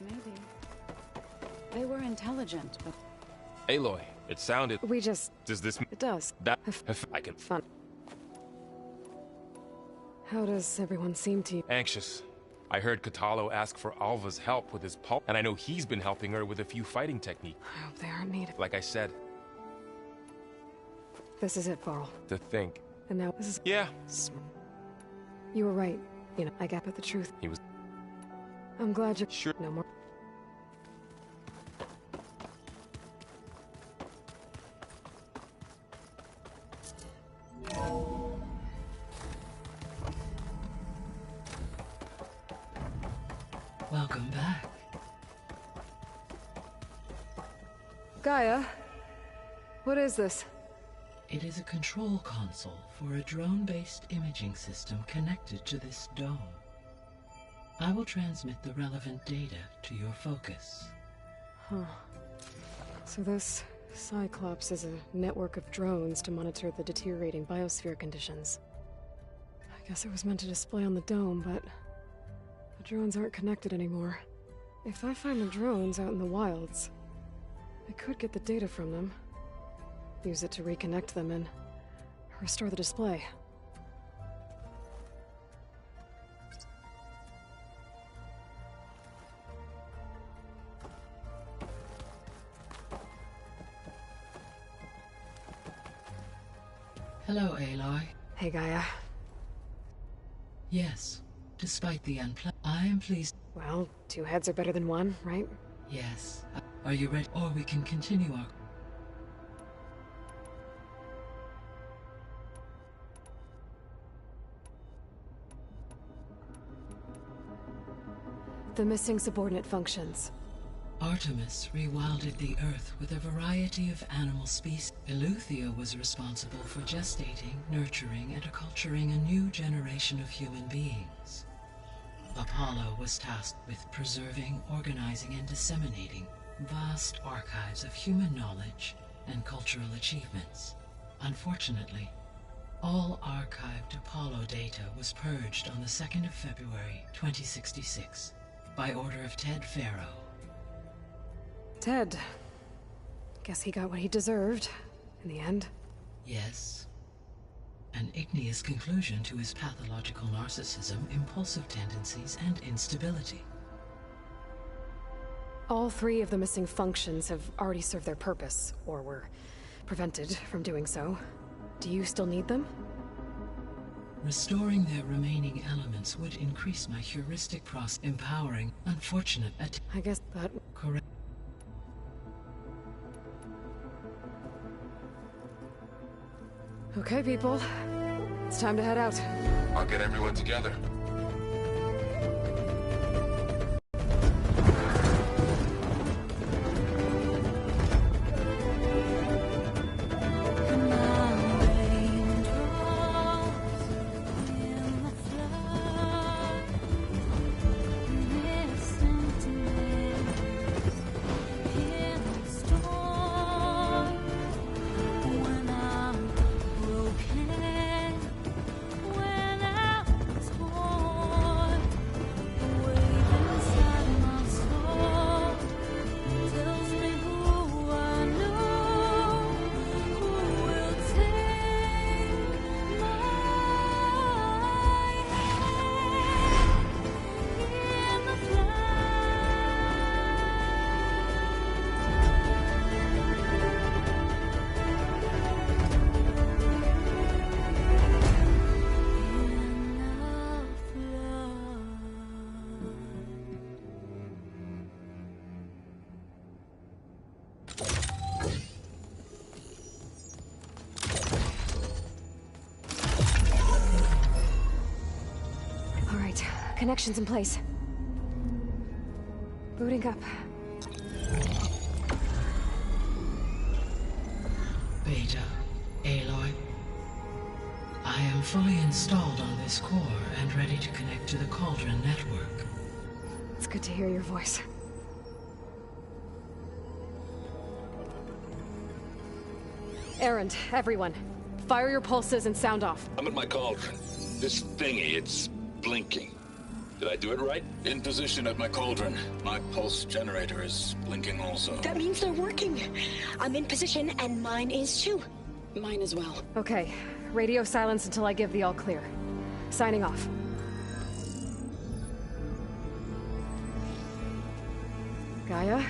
Maybe. They were intelligent, but... Aloy, it sounded... We just... Does this... It does. That... I can... Fun. How does everyone seem to you? Anxious. I heard Katalo ask for Alva's help with his pulp, and I know he's been helping her with a few fighting techniques. I hope they aren't needed. Like I said. This is it, Varl. To think. And now this is... Yeah. You were right. You know, I got at the truth. He was... I'm glad you're... Sure. No more. Welcome back. Gaia, what is this? It is a control console for a drone-based imaging system connected to this dome. I will transmit the relevant data to your focus. Huh. So this Cyclops is a network of drones to monitor the deteriorating biosphere conditions. I guess it was meant to display on the dome, but the drones aren't connected anymore. If I find the drones out in the wilds, I could get the data from them, use it to reconnect them and restore the display. Hello, Aloy. Hey, Gaia. Yes, despite the I am pleased. Well, two heads are better than one, right? Yes. Are you ready? Or we can continue our... The missing subordinate functions. Artemis rewilded the Earth with a variety of animal species. Eleuthia was responsible for gestating, nurturing, and acculturating a new generation of human beings. Apollo was tasked with preserving, organizing, and disseminating vast archives of human knowledge and cultural achievements. Unfortunately, all archived Apollo data was purged on the 2nd of February, 2066, by order of Ted Faro. Ted. Guess he got what he deserved, in the end. Yes. An igneous conclusion to his pathological narcissism, impulsive tendencies, and instability. All three of the missing functions have already served their purpose, or were prevented from doing so. Do you still need them? Restoring their remaining elements would increase my heuristic process, empowering unfortunate I guess that... Correct. Okay, people. It's time to head out. I'll get everyone together. Connections in place. Booting up. Beta, Aloy. I am fully installed on this core and ready to connect to the Cauldron network. It's good to hear your voice. Erend, everyone. Fire your pulses and sound off. I'm at my Cauldron. This thingy, it's blinking. Did I do it right? In position at my cauldron. My pulse generator is blinking also. That means they're working. I'm in position, and mine is too. Mine as well. Okay, radio silence until I give the all clear. Signing off. Gaia,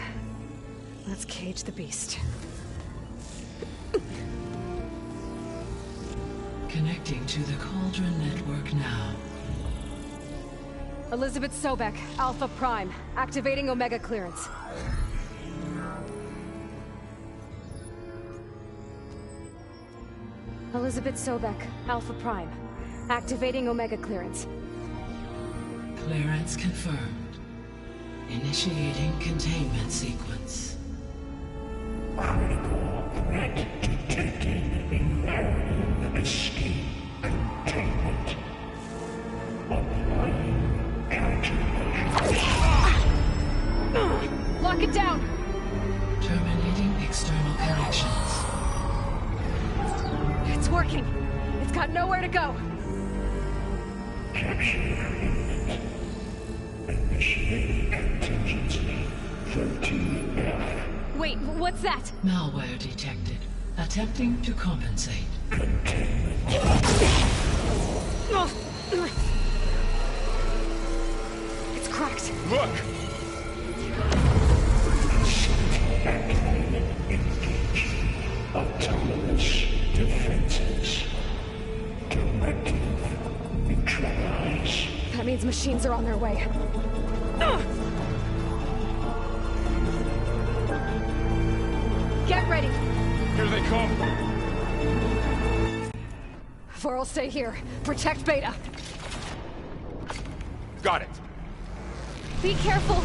let's cage the beast. Connecting to the Cauldron network now. Elizabeth Sobek, Alpha Prime, activating Omega clearance. Elizabeth Sobek, Alpha Prime, activating Omega clearance. Clearance confirmed. Initiating containment sequence. Critical threat detected. Imperative escape containment. Applying countermeasures. Lock it down! Terminating external connections. It's working. It's got nowhere to go. Capture imminent. Initiating contingency 13F. Wait, what's that? Malware detected. Attempting to compensate. Containment. It's cracked. Look! Activated. Engage. Autonomous defenses. Directive. Neutralize. That means machines are on their way. Get ready! Here they come! Vor'll stay here. Protect Beta. Got it! Be careful!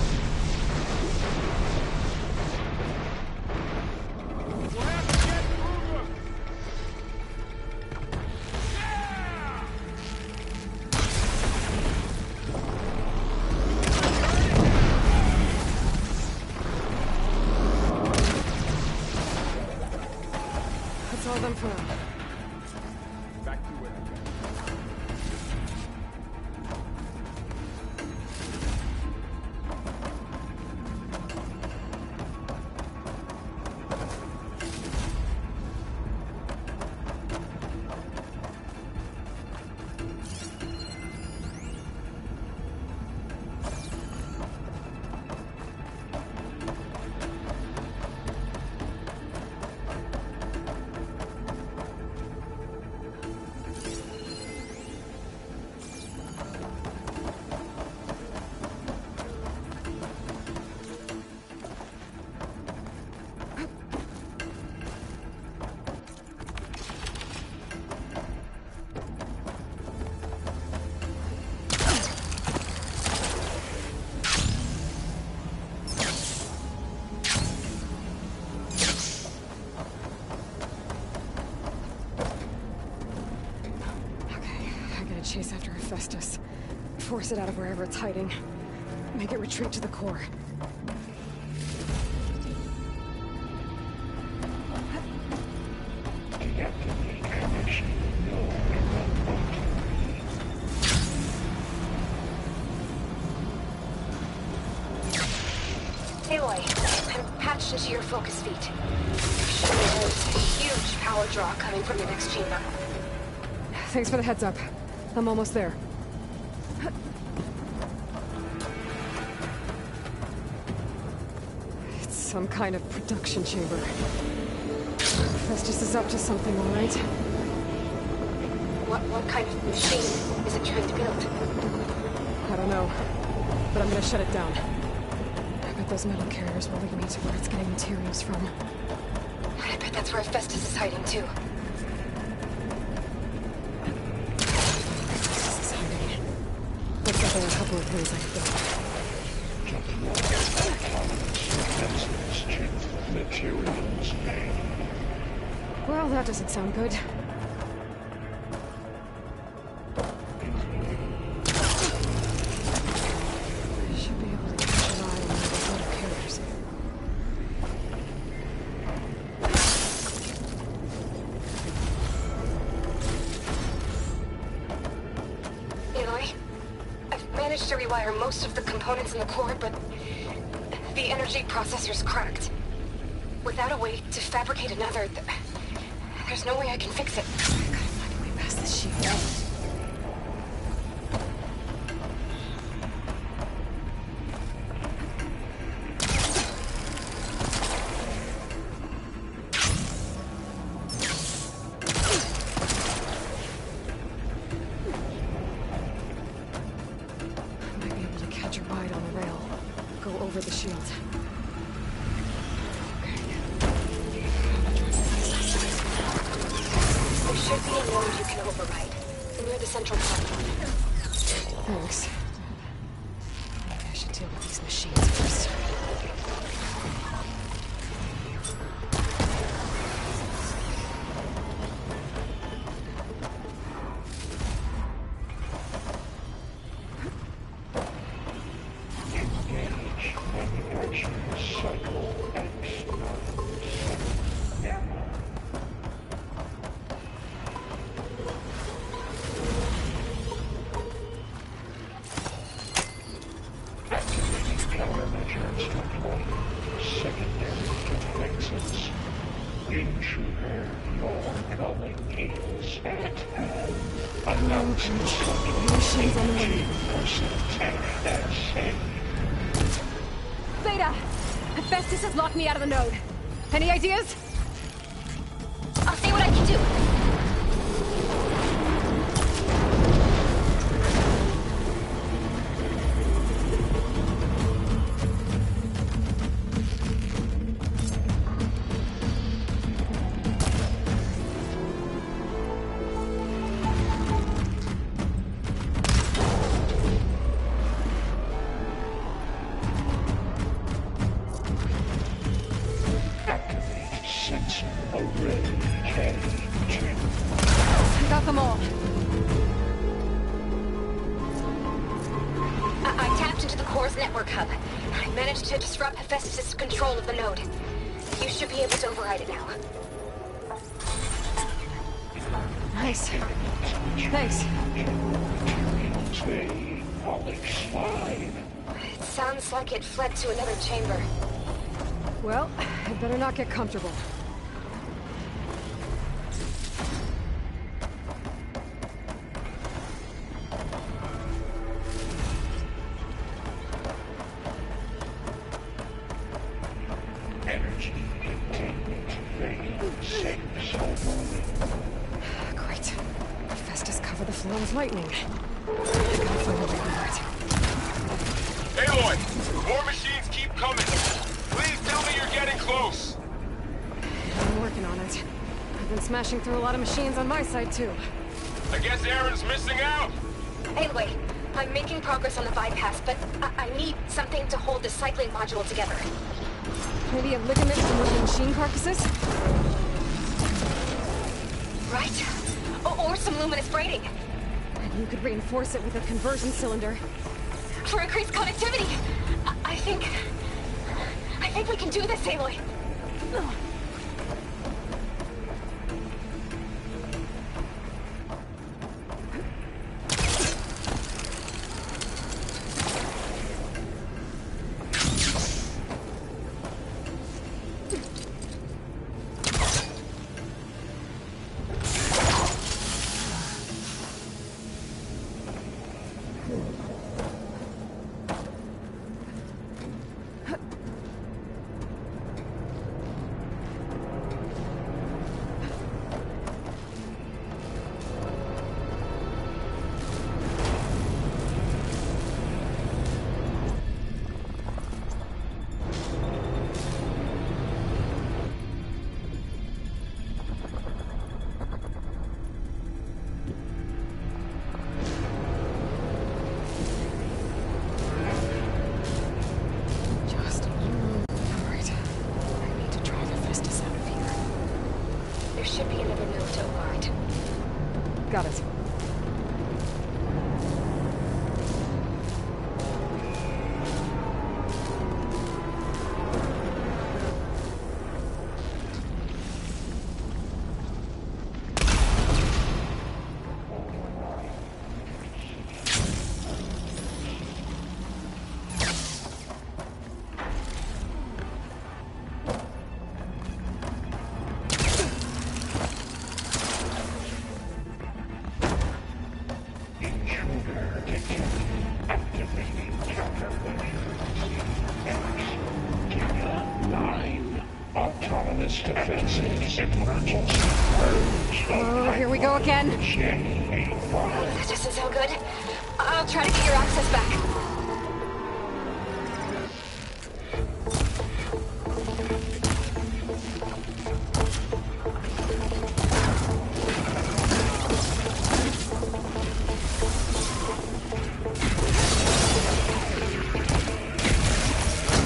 We'll have to get through them! That's all done for now. Back to where Chase after Hephaestus. Force it out of wherever it's hiding. Make it retreat to the core. Deactivate connection. No. Aloy, I'm patched into your focus feed. There's a huge power draw coming from the next chamber. Thanks for the heads up. I'm almost there. It's some kind of production chamber. Festus is up to something, all right? What kind of machine is it trying to build? I don't know, but I'm gonna shut it down. I bet those metal carriers will lead me to where it's getting materials from. I bet that's where Festus is hiding too. Looks like there are a couple of ways I could go. Materials. Well, that doesn't sound good. Should be able to catch an eye on one of those metal carriers. Aloy, I've managed managed to rewire most of the components in the core, but the energy processor's cracked. Without a way to fabricate another, there's no way I can fix it. I gotta find a way past this shield. The shield. There should be a node you can override, near the central platform. Thanks. Maybe I should deal with these machines first. Beta! Hephaestus has locked me out of the node. Any ideas? I'll see what I can do. Got them all. I tapped into the core's network hub. I managed to disrupt Hephaestus' control of the node. You should be able to override it now. Nice. Thanks. It sounds like it fled to another chamber. Well, I better not get comfortable. Great. Hephaestus cover the floor with lightning. I gotta find a way over it. Aloy! More machines keep coming! Please tell me you're getting close! I'm working on it. I've been smashing through a lot of machines on my side, too. I guess Aaron's missing out! Anyway, I'm making progress on the bypass, but I need something to hold the cycling module together. Maybe a ligament from one of the machine carcasses? Right. Or some luminous braiding. And you could reinforce it with a conversion cylinder. For increased connectivity. I think we can do this, Aloy. Should be another node to override. Got it. Terminus defenses. Emergency purge. Oh, here we go again. Gen 85. This doesn't sound good. I'll try to get your access back.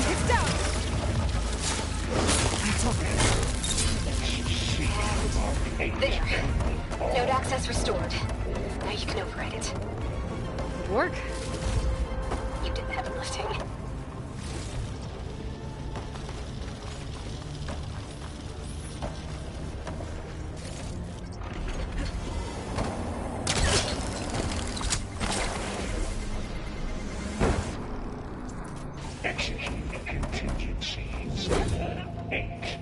It's down. That's all. There. Node access restored. Now you can override it. Good work. You did the heavy lifting. Execute contingency. 8.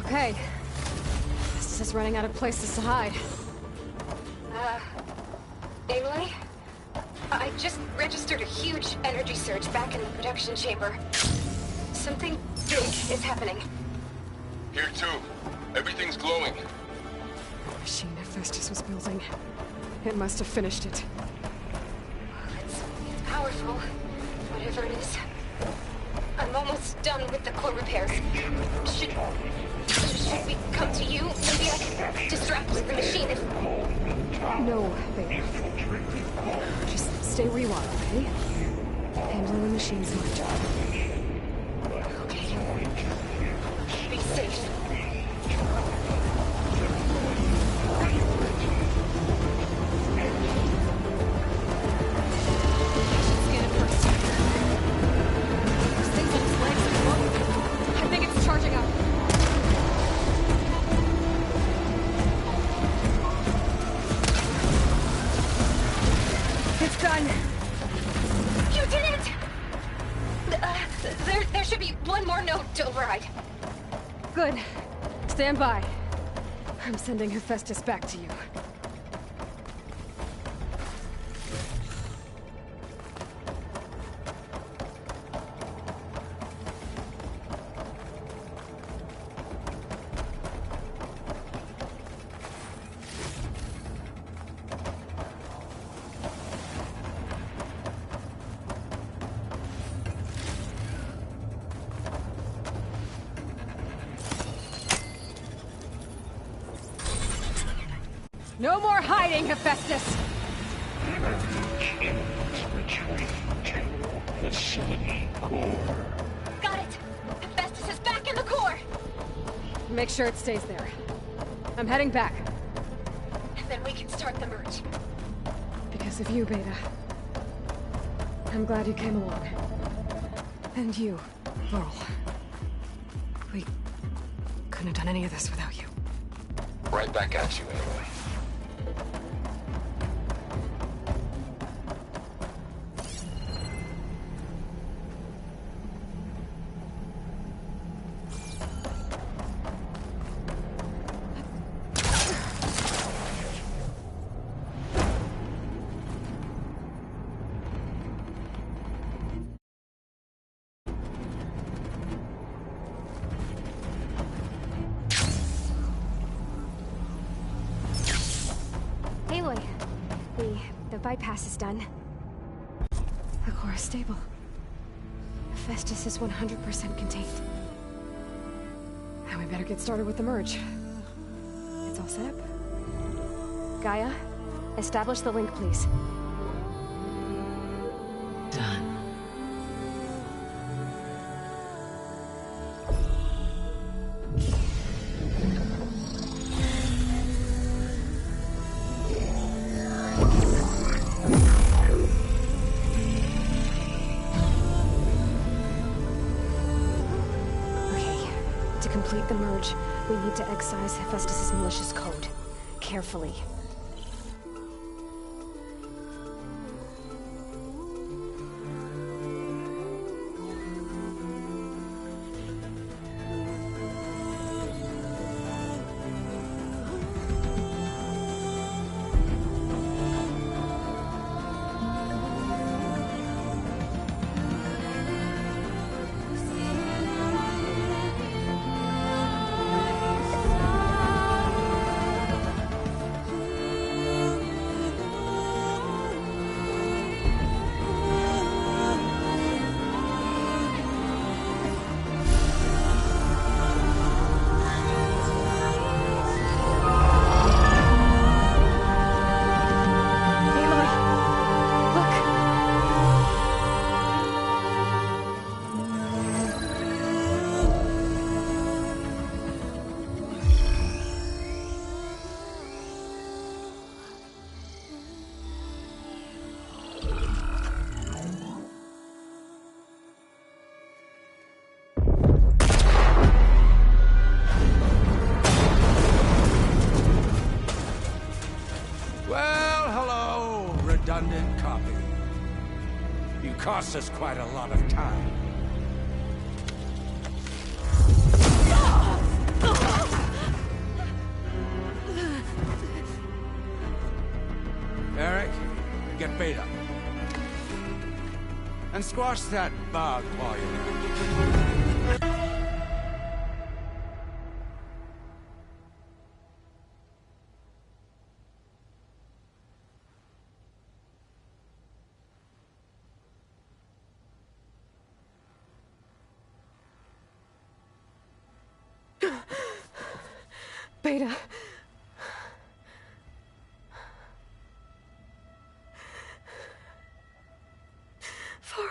Okay. This is running out of places to hide. Emily? I just registered a huge energy surge back in the production chamber. Something big is happening. Here too. Everything's glowing. The machine Hephaestus was building. It must have finished it. It's powerful, whatever it is. I'm almost done with the core repairs. Should we come to you? Maybe I can distract the machine if... No, babe. Just stay where you are, okay? Handling the machine's my job. Okay. Be safe. Scan it first. There's things on its legs and both. I think it's charging up. It's done. You did it! There should be one more node to override. Good. Stand by. I'm sending Hephaestus back to you. No more hiding, Hephaestus! Retreat to facility core. Got it! Hephaestus is back in the core! Make sure it stays there. I'm heading back. And then we can start the merge. Because of you, Beta. I'm glad you came along. And you, Laurel. We couldn't have done any of this without you. Right back at you, Aloy. Aloy, the bypass is done. The core is stable. Hephaestus is 100% contained. And we better get started with the merge. It's all set up. Gaia, establish the link, please. Done. To complete the merge, we need to excise Hephaestus' malicious code. Carefully. Well, hello, redundant copy. You cost us quite a lot of time. Eric, get Beta. And squash that bug while you're at it. Beta. Varl.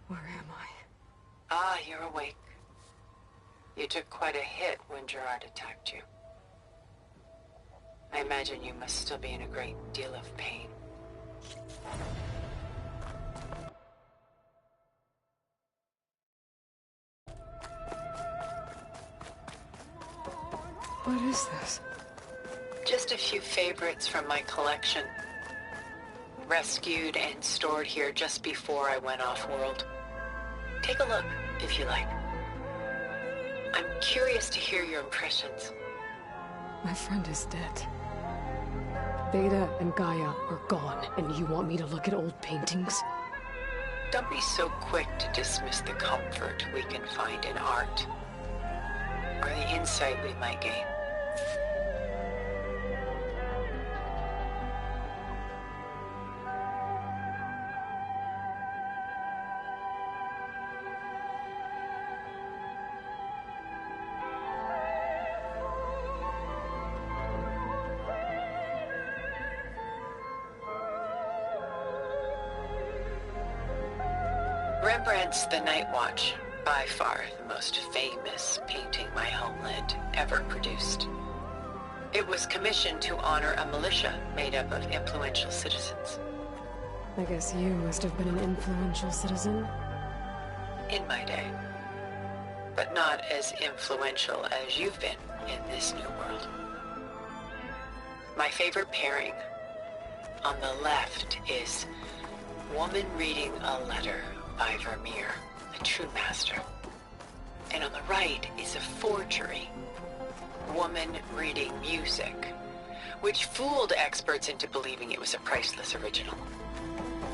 Where am I? Ah, you're awake. You took quite a hit when Gerard attacked you. I imagine you must still be in a great deal of pain. What is this? Just a few favorites from my collection. Rescued and stored here just before I went off-world. Take a look, if you like. I'm curious to hear your impressions. My friend is dead. Beta and Gaia are gone, and you want me to look at old paintings? Don't be so quick to dismiss the comfort we can find in art, or the insight we might gain. Rembrandt's The Night Watch, by far the most famous painting my homeland ever produced. It was commissioned to honor a militia made up of influential citizens. I guess you must have been an influential citizen. In my day. But not as influential as you've been in this new world. My favorite pairing on the left is woman reading a letter by Vermeer, a true master. And on the right is a forgery, woman reading music, which fooled experts into believing it was a priceless original.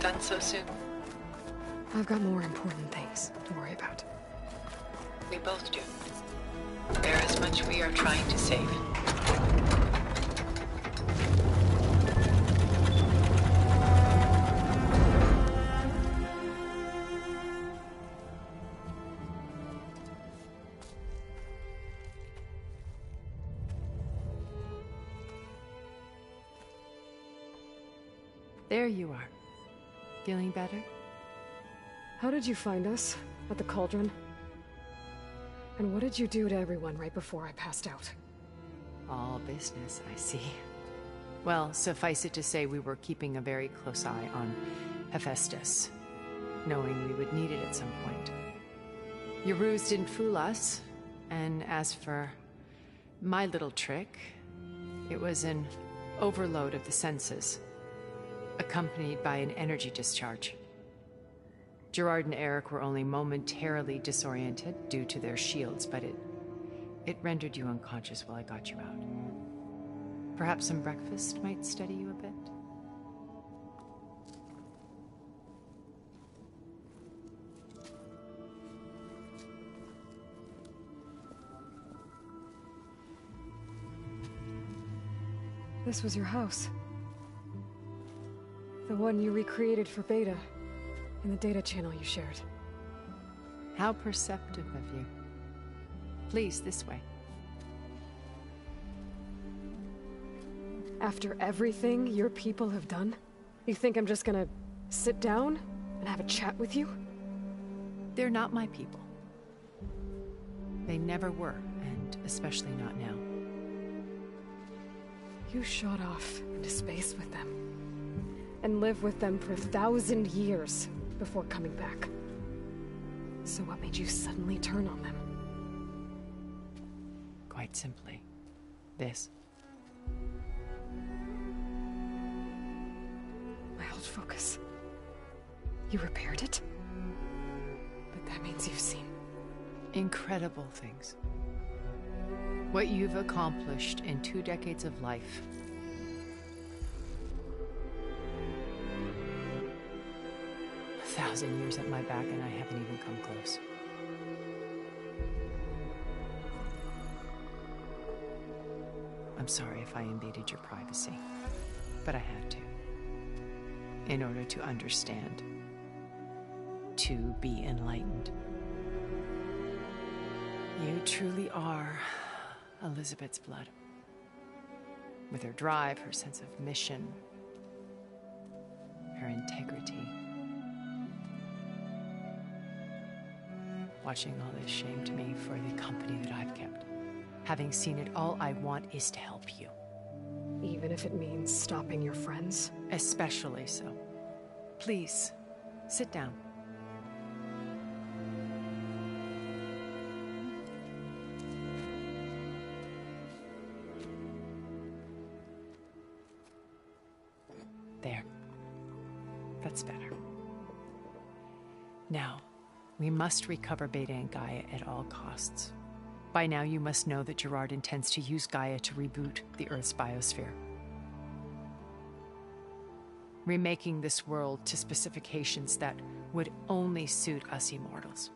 Done so soon? I've got more important things to worry about. We both do. There is much we are trying to save. There you are. Feeling better? How did you find us? At the Cauldron? And what did you do to everyone right before I passed out? All business, I see. Well, suffice it to say we were keeping a very close eye on Hephaestus, knowing we would need it at some point. Your ruse didn't fool us, and as for my little trick, it was an overload of the senses, accompanied by an energy discharge. Gerard and Eric were only momentarily disoriented due to their shields, but it rendered you unconscious while I got you out. Perhaps some breakfast might steady you a bit? This was your house. The one you recreated for Beta, in the data channel you shared. How perceptive of you. Please, this way. After everything your people have done, you think I'm just gonna sit down and have a chat with you? They're not my people. They never were, and shouldn't, especially not now. You shot off into space with them. And lived with them for 1,000 years before coming back. So what made you suddenly turn on them? Quite simply, this. My old focus. You repaired it? But that means you've seen... incredible things. What you've accomplished in 2 decades of life. A 1,000 years at my back and I haven't even come close. I'm sorry if I invaded your privacy, but I had to. In order to understand. To be enlightened. You truly are Elizabeth's blood. With her drive, her sense of mission, her integrity. Watching all this shamed me for the company that I've kept. Having seen it, all I want is to help you. Even if it means stopping your friends? Especially so. Please, sit down. There. That's better. Now, we must recover Beta and Gaia at all costs. By now, you must know that Gerard intends to use Gaia to reboot the Earth's biosphere. Remaking this world to specifications that would only suit us immortals.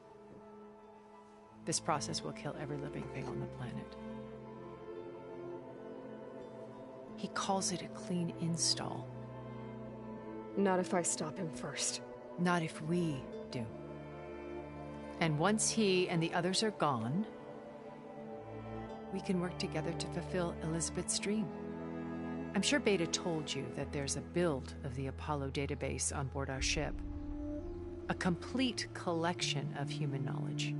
This process will kill every living thing on the planet. He calls it a clean install. Not if I stop him first. Not if we do. And once he and the others are gone, we can work together to fulfill Elizabeth's dream. I'm sure Beta told you that there's a build of the Apollo database on board our ship. A complete collection of human knowledge.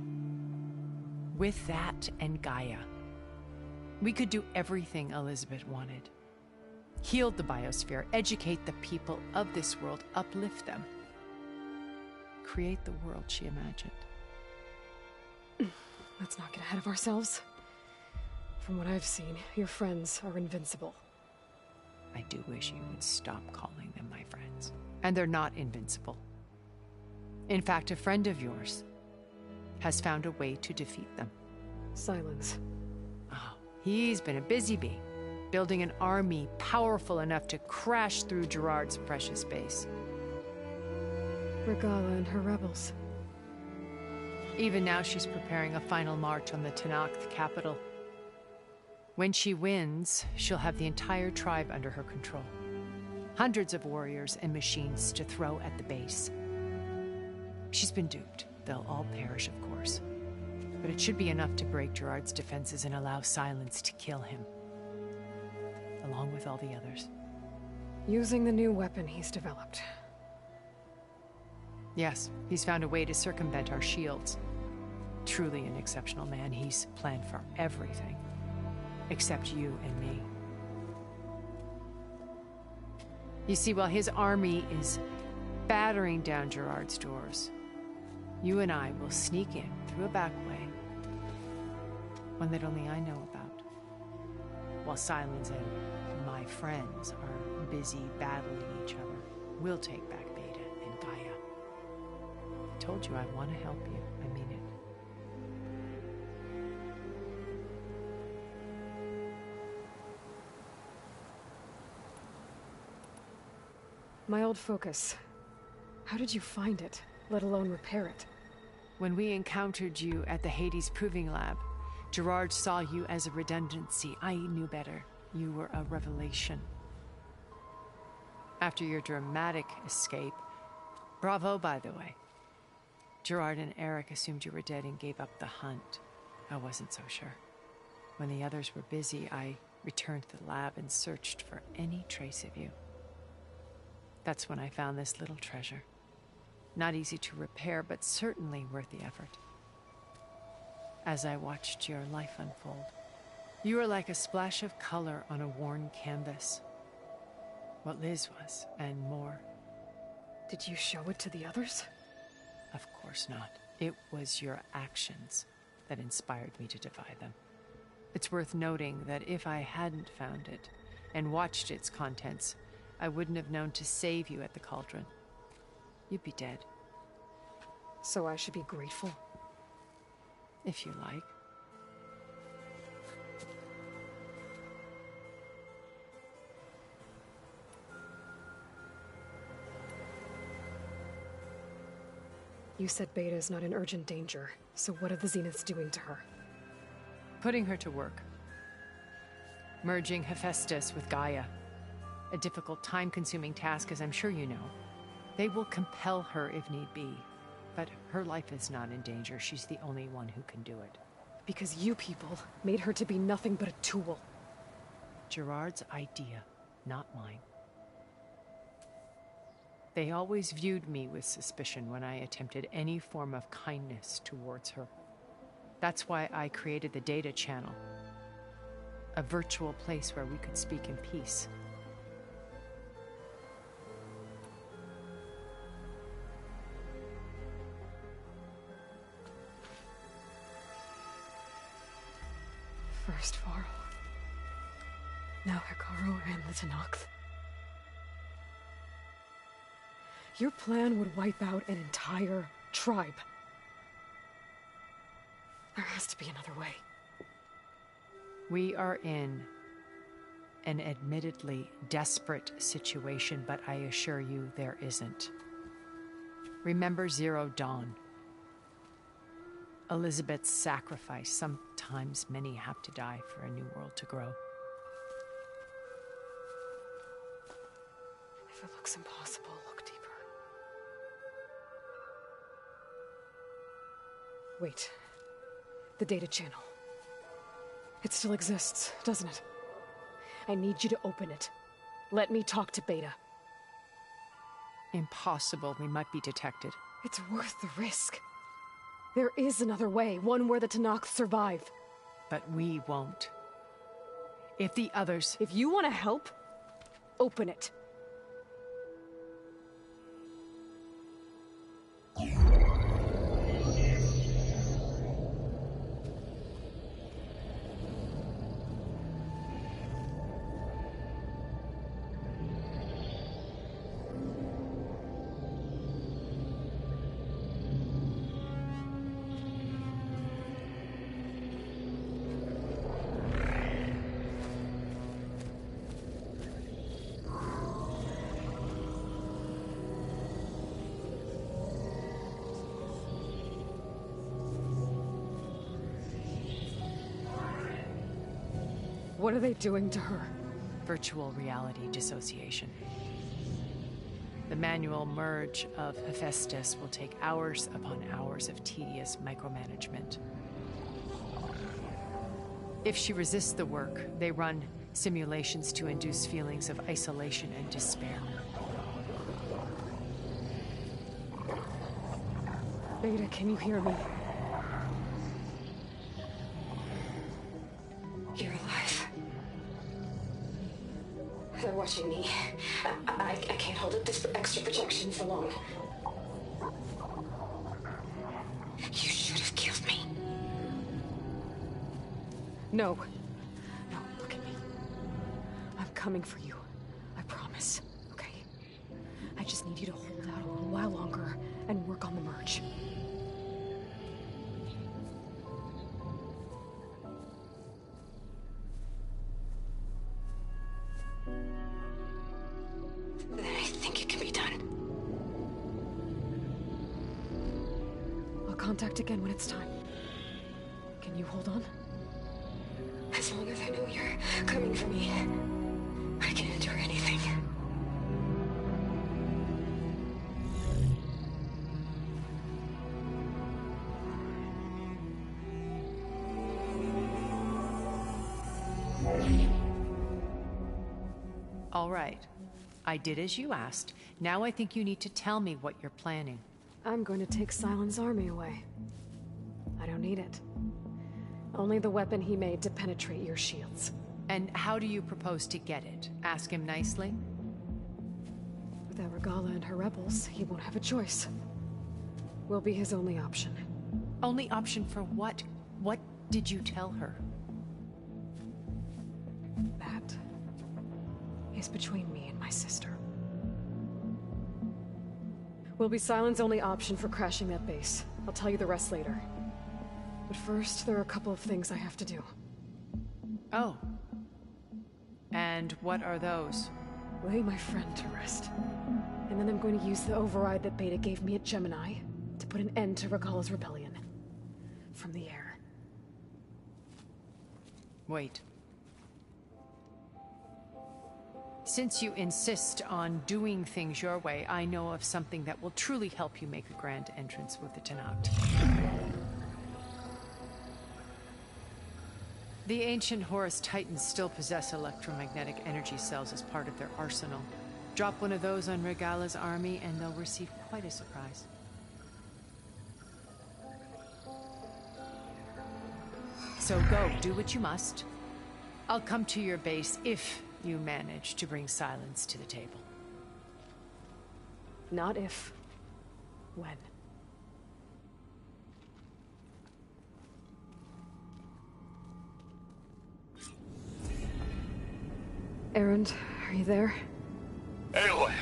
With that and Gaia, we could do everything Elizabeth wanted. Heal the biosphere, educate the people of this world, uplift them. Create the world she imagined. Let's not get ahead of ourselves. From what I've seen, your friends are invincible. I do wish you would stop calling them my friends. And they're not invincible. In fact, a friend of yours has found a way to defeat them. Silence. Oh, he's been a busy bee, building an army powerful enough to crash through Gerard's precious base. Regala and her rebels. Even now, she's preparing a final march on the Tenakth capital. When she wins, she'll have the entire tribe under her control. Hundreds of warriors and machines to throw at the base. She's been duped. They'll all perish, of course. But it should be enough to break Gerard's defenses and allow Silence to kill him. Along with all the others. Using the new weapon he's developed. Yes, he's found a way to circumvent our shields. Truly an exceptional man. He's planned for everything. Except you and me. You see, while his army is battering down Gerard's doors, you and I will sneak in through a back way. One that only I know about. While Silence and my friends are busy battling each other, we'll take back Beta and Gaia. I told you I want to help you. I mean it. My old focus. How did you find it, let alone repair it? When we encountered you at the Hades Proving Lab, Gerard saw you as a redundancy. I knew better. You were a revelation. After your dramatic escape, bravo, by the way. Gerard and Eric assumed you were dead and gave up the hunt. I wasn't so sure. When the others were busy, I returned to the lab and searched for any trace of you. That's when I found this little treasure. Not easy to repair, but certainly worth the effort. as I watched your life unfold. You were like a splash of color on a worn canvas. What Liz was, and more. Did you show it to the others? Of course not. It was your actions that inspired me to defy them. It's worth noting that if I hadn't found it and watched its contents, I wouldn't have known to save you at the Cauldron. You'd be dead. So I should be grateful? If you like. You said Beta is not in urgent danger, so what are the Zeniths doing to her? Putting her to work. Merging Hephaestus with Gaia. A difficult, time-consuming task, as I'm sure you know. They will compel her if need be. But her life is not in danger. She's the only one who can do it. Because you people made her to be nothing but a tool. Gerard's idea, not mine. They always viewed me with suspicion when I attempted any form of kindness towards her. That's why I created the data channel. A virtual place where we could speak in peace. First Varl. Now Hikaru and the Tenakth. Your plan would wipe out an entire tribe. There has to be another way. We are in an admittedly desperate situation, but I assure you there isn't. Remember Zero Dawn. Elizabeth's sacrifice. Sometimes many have to die for a new world to grow. If it looks impossible, look deeper. Wait. The data channel. It still exists, doesn't it? I need you to open it. Let me talk to Beta. Impossible. We might be detected. It's worth the risk. There is another way, one where the Tenakth survive. But we won't. If the others... If you want to help, open it. What are they doing to her? Virtual reality dissociation. The manual merge of Hephaestus will take hours upon hours of tedious micromanagement. If she resists the work, they run simulations to induce feelings of isolation and despair. Beta, can you hear me? You're alive. They're watching me. I can't hold up this extra protection for long. You should have killed me. No. No, look at me. I'm coming for you. I promise. Okay? I just need you to hold out a little while longer and work on the merge. Then I think it can be done. I'll contact again when it's time. Can you hold on? As long as I know you're coming for me, I can endure anything. All right. I did as you asked. Now I think you need to tell me what you're planning. I'm going to take Sylens' army away. I don't need it. Only the weapon he made to penetrate your shields. And how do you propose to get it? Ask him nicely? Without Regala and her rebels, he won't have a choice. We'll be his only option. Only option for what? What did you tell her? That is between me and my sister. Will be Sylens' only option for crashing that base. I'll tell you the rest later. But first, there are a couple of things I have to do. Oh. And what are those? Lay my friend to rest. And then I'm going to use the override that Beta gave me at Gemini to put an end to Regala's rebellion. From the air. Wait. Since you insist on doing things your way, I know of something that will truly help you make a grand entrance with the Tenakth. The ancient Horus Titans still possess electromagnetic energy cells as part of their arsenal. Drop one of those on Regala's army and they'll receive quite a surprise. So go, do what you must. I'll come to your base if you manage to bring Sylens to the table. Not if. When. Erend, are you there? Aloy!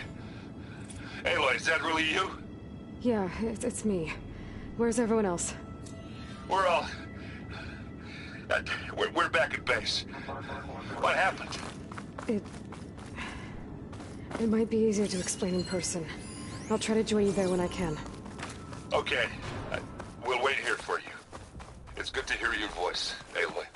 Aloy, is that really you? Yeah, it's me. Where's everyone else? We're all... we're back at base. What happened? It might be easier to explain in person. I'll try to join you there when I can. Okay. We'll wait here for you. It's good to hear your voice, Aloy.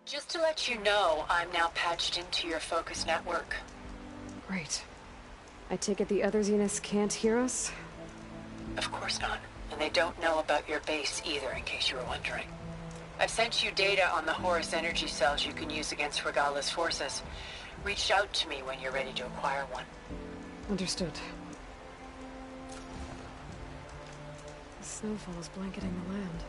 Just to let you know, I'm now patched into your focus network. Great. I take it the other Zeniths can't hear us? Of course not. And they don't know about your base either, in case you were wondering. I've sent you data on the Horus energy cells you can use against Regala's forces. Reach out to me when you're ready to acquire one. Understood. The snowfall is blanketing the land.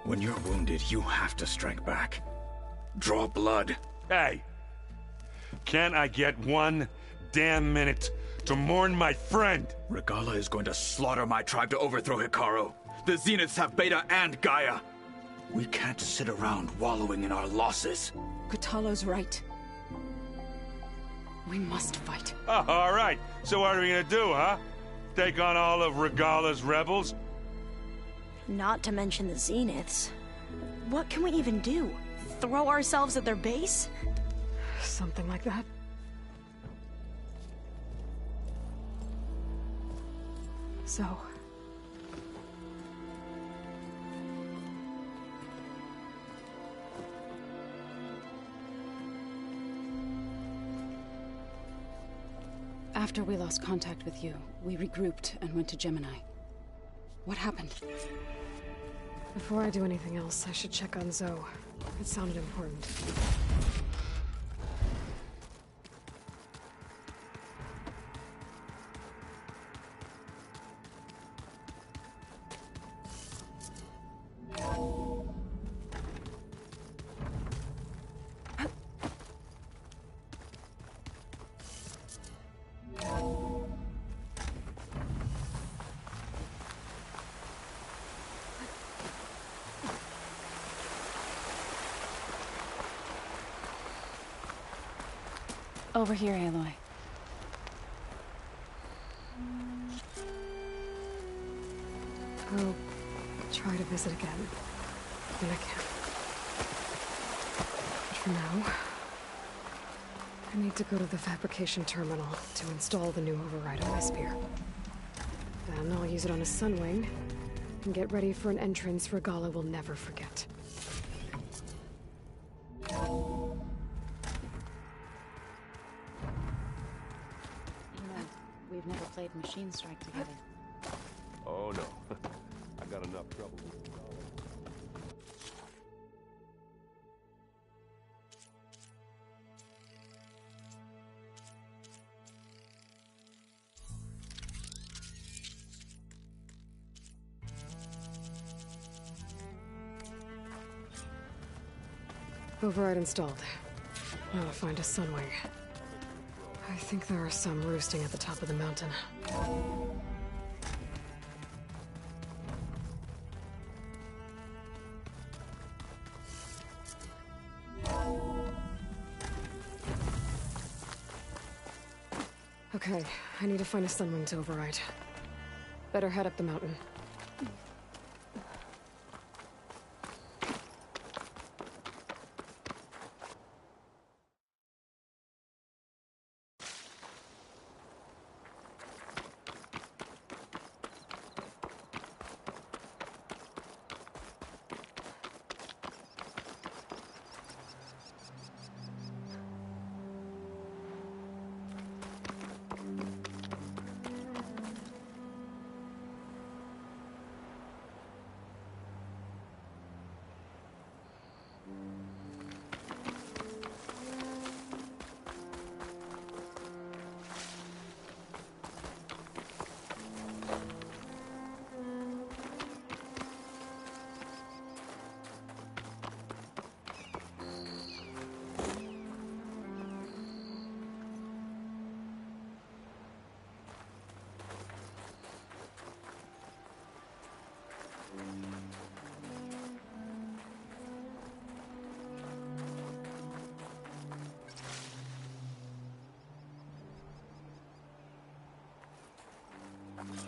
When you're wounded, you have to strike back. Draw blood. Hey! Can't I get one damn minute to mourn my friend? Regala is going to slaughter my tribe to overthrow Hikaru. The Zeniths have Beta and Gaia. We can't sit around wallowing in our losses. Catalo's right. We must fight. Oh, all right. So what are we gonna do, huh? Take on all of Regala's rebels? Not to mention the Zeniths. What can we even do? Throw ourselves at their base? Something like that. So... After we lost contact with you, we regrouped and went to Gemini. What happened? Before I do anything else, I should check on Zoe. It sounded important. Over here, Aloy. I'll try to visit again when I can. But for now, I need to go to the fabrication terminal to install the new override on my spear. Then I'll use it on a Sunwing and get ready for an entrance Regala will never forget. We've never played Machine Strike together. Oh no, I got enough trouble with it. Override installed. Now to find a Sunwing. I think there are some roosting at the top of the mountain. Okay, I need to find a Sunwing to override. Better head up the mountain.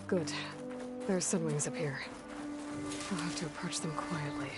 Good. There are Sunwings up here. I'll have to approach them quietly.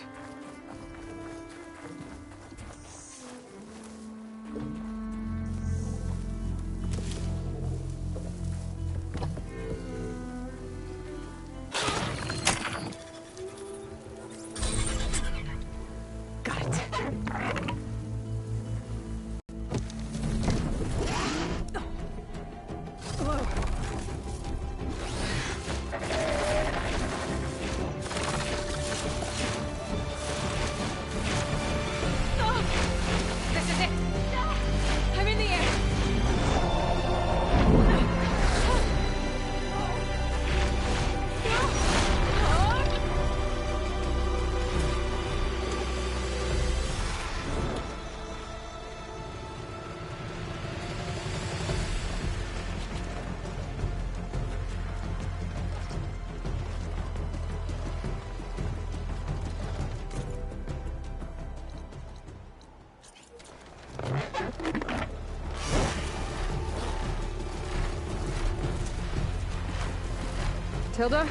Tilda,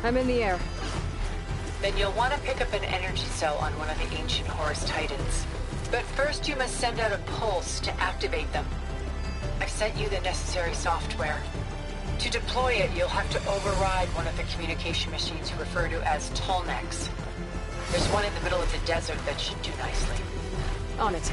I'm in the air. Then you'll want to pick up an energy cell on one of the ancient Horus Titans. But first you must send out a pulse to activate them. I've sent you the necessary software. To deploy it, you'll have to override one of the communication machines you refer to as Tallnecks. There's one in the middle of the desert that should do nicely. On it.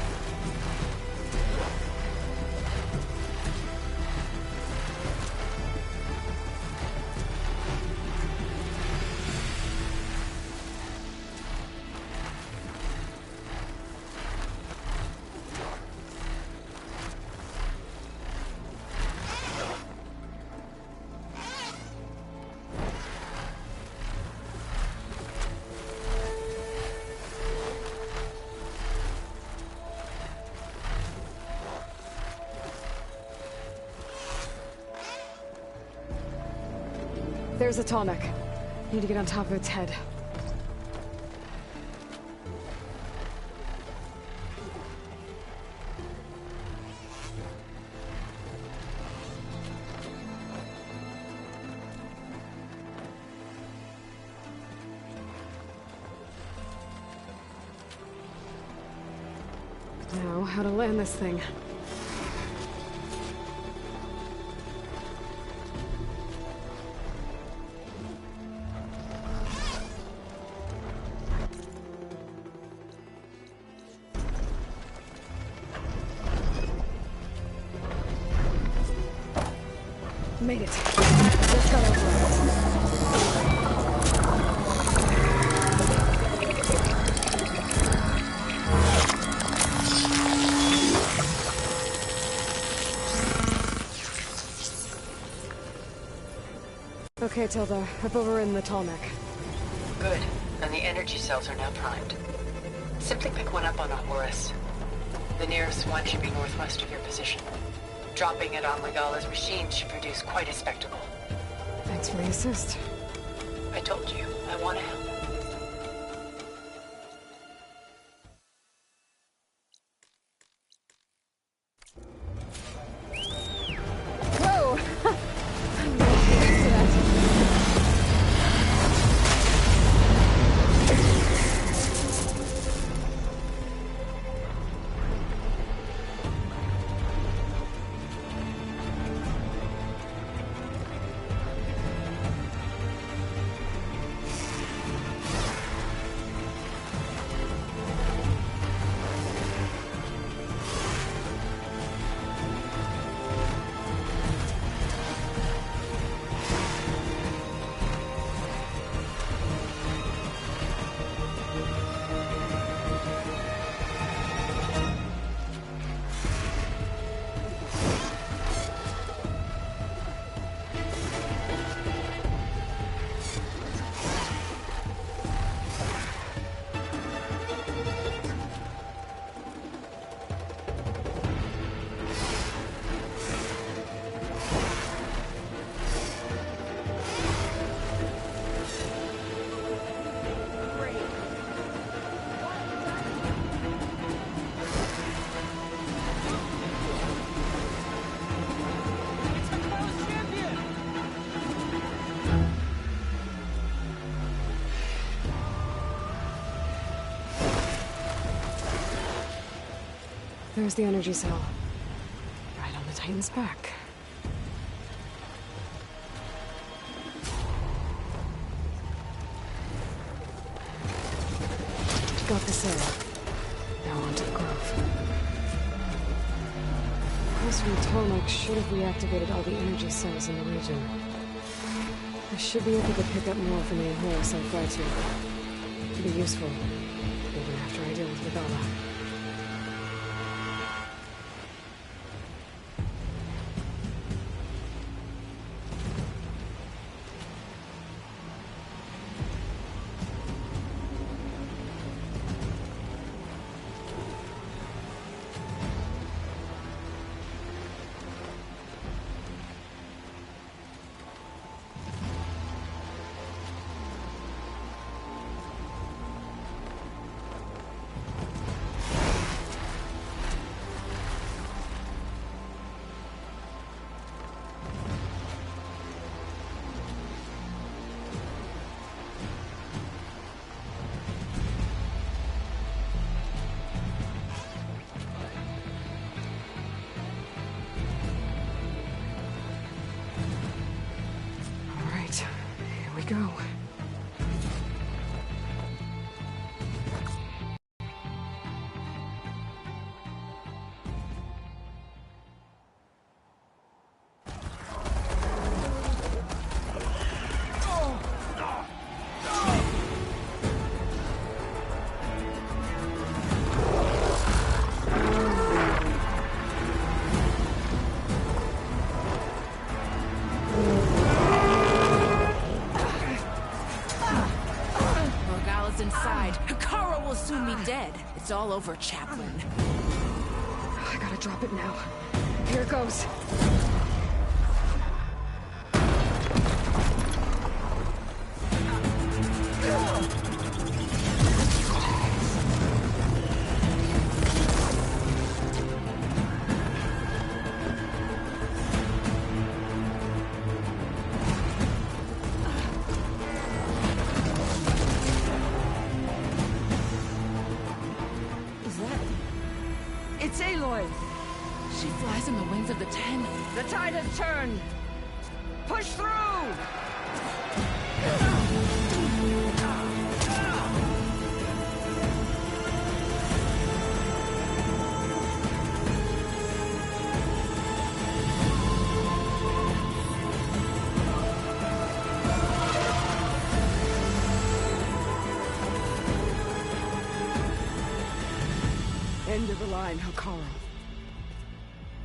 There's a Tallneck. Need to get on top of its head. Now, how to land this thing. Made it. Just got over it. Okay, Tilda. I've overridden the Tallneck. Good. And the energy cells are now primed. Simply pick one up on a Horus. The nearest one should be northwest of your position. Dropping it on Legala's machine should produce quite a spectacle. Thanks for the assist. I told you, I want to help. Whoa! I'm not used to that. There's the energy cell. Right on the Titan's back. Got this in. Now on to the Grove. Pulse from Tallneck should have reactivated all the energy cells in the region. I should be able to pick up more from the Horus I'll fly to. It'll be useful, even after I deal with Degel. all over Chaplain. I gotta drop it now. Here it goes. It's Aloy! She flies on the wings of the Ten. The tide has turned! Push through! End of the line, Hakaru.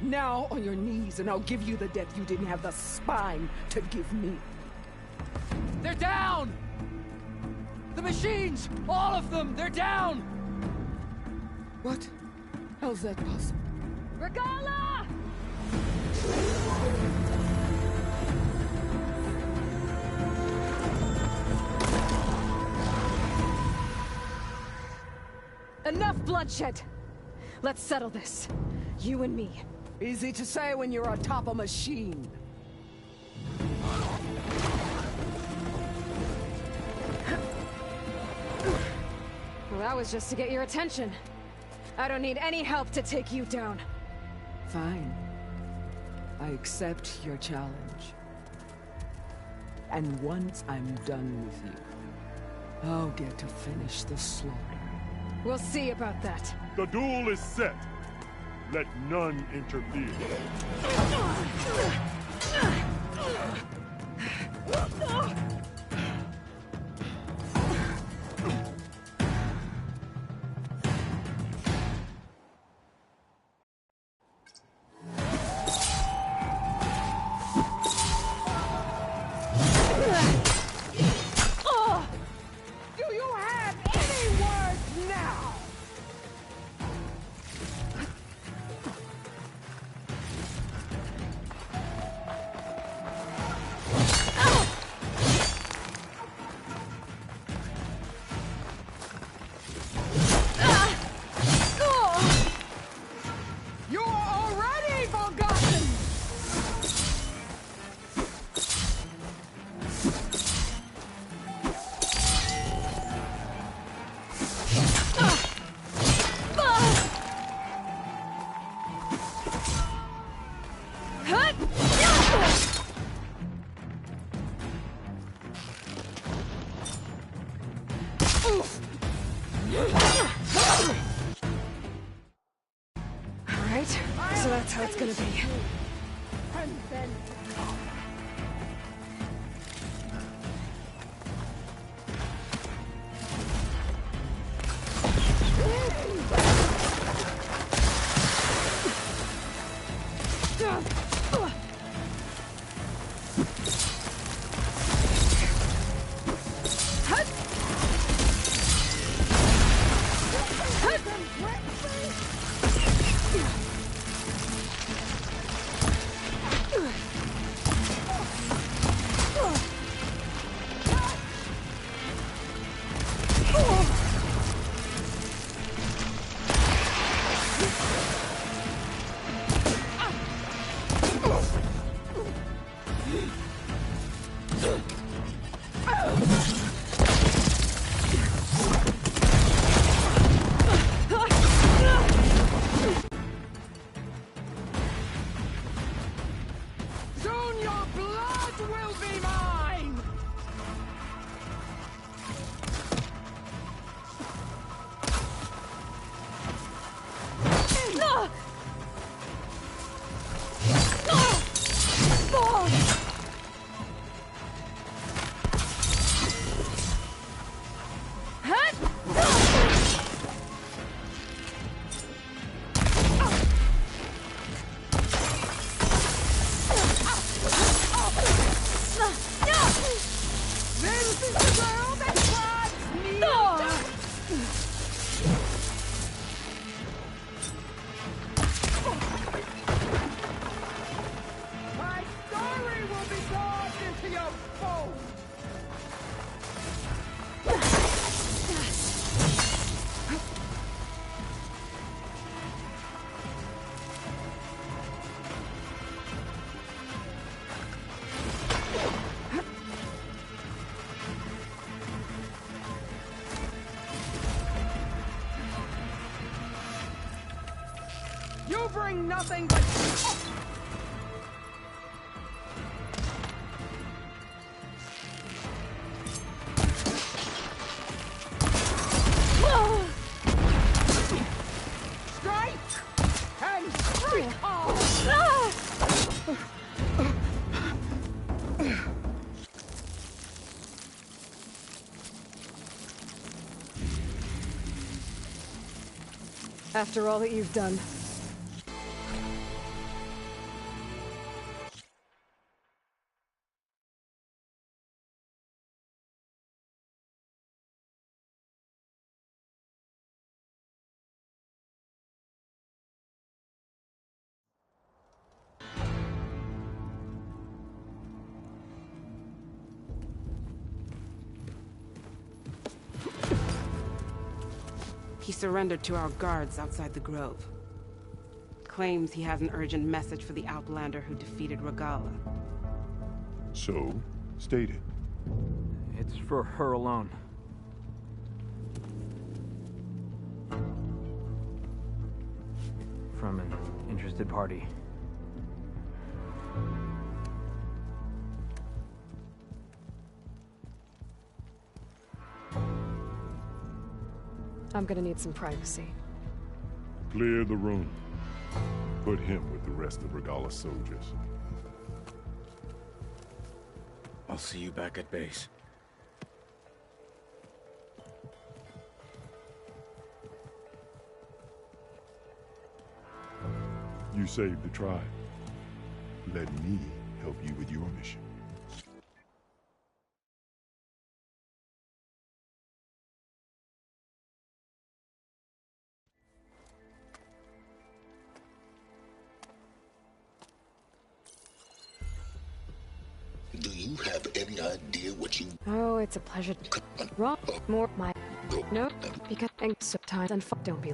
Now on your knees, and I'll give you the death you didn't have the spine to give me. They're down! The machines! All of them! They're down! What? How's that possible? Regala! Enough bloodshed! Let's settle this. You and me. Easy to say when you're atop a machine. Well, that was just to get your attention. I don't need any help to take you down. Fine. I accept your challenge. And once I'm done with you, I'll get to finish the slaughter. We'll see about that. The duel is set. Let none interfere. Do you have any words now? You're already forgotten! Alright, so that's how it's gonna be. And then... You bring nothing but... Strike! And strike! After all that you've done. He surrendered to our guards outside the grove. Claims he has an urgent message for the Outlander who defeated Regala. So, state it. It's for her alone. From an interested party. I'm gonna need some privacy. Clear the room. Put him with the rest of Regala's soldiers. I'll see you back at base. You saved the tribe. Let me help you with your mission. Do you have any idea what you... Oh, it's a pleasure. Wrong. More my... No, because... And sometimes and don't be...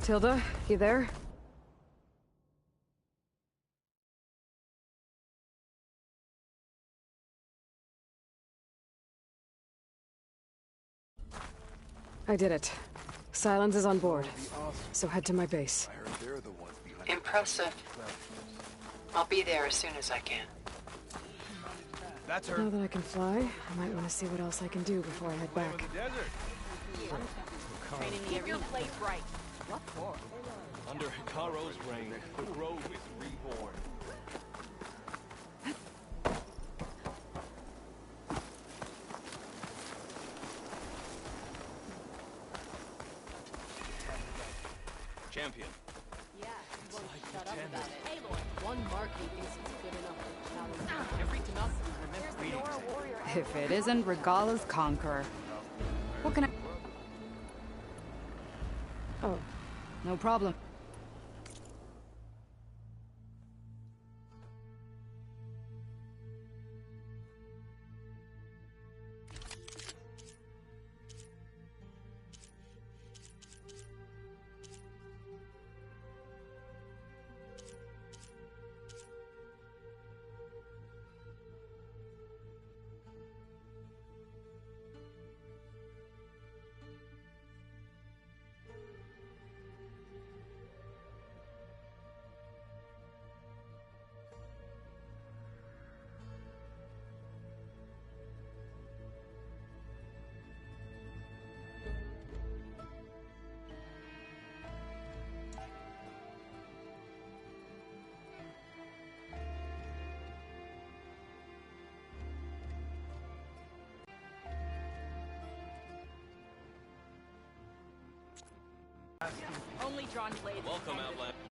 Tilda, you there? I did it. Silence is on board. So head to my base. Impressive. I'll be there as soon as I can. That's her. Now that I can fly, I might want to see what else I can do before I head back. Keep your blade bright. What for? Under Hikaro's reign, the grove is reborn. Champion. Yeah, he won't shut up about it. Hey, Lord, one Marquis thinks it's good enough to challenge every Tenassi. If it isn't Regala's Conqueror. What can I... Oh, no problem. Only drawn blades. Welcome, Outlander.